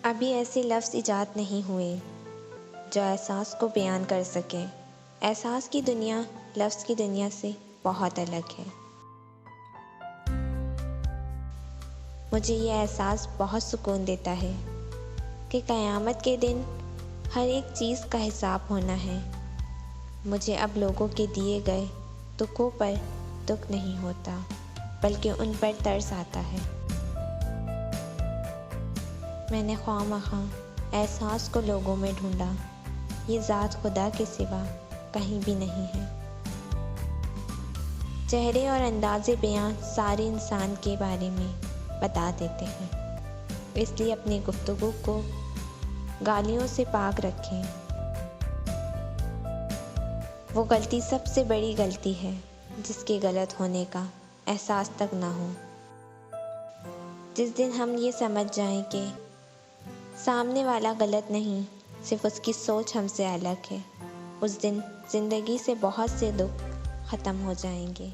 अभी ऐसे लफ्ज़ इजाद नहीं हुए जो एहसास को बयान कर सकें। एहसास की दुनिया लफ्ज़ की दुनिया से बहुत अलग है। मुझे ये एहसास बहुत सुकून देता है कि क़यामत के दिन हर एक चीज़ का हिसाब होना है। मुझे अब लोगों के दिए गए दुखों पर दुख नहीं होता, बल्कि उन पर तरस आता है। मैंने ख्वामख़्वाह एहसास को लोगों में ढूंढा, ये ज़ात खुदा के सिवा कहीं भी नहीं है। चेहरे और अंदाज़े बयां सारे इंसान के बारे में बता देते हैं, इसलिए अपनी गुफ्तगू को गालियों से पाक रखें। वो गलती सबसे बड़ी गलती है जिसके गलत होने का एहसास तक ना हो। जिस दिन हम ये समझ जाएं कि सामने वाला गलत नहीं, सिर्फ उसकी सोच हमसे अलग है, उस दिन ज़िंदगी से बहुत से दुख ख़त्म हो जाएंगे।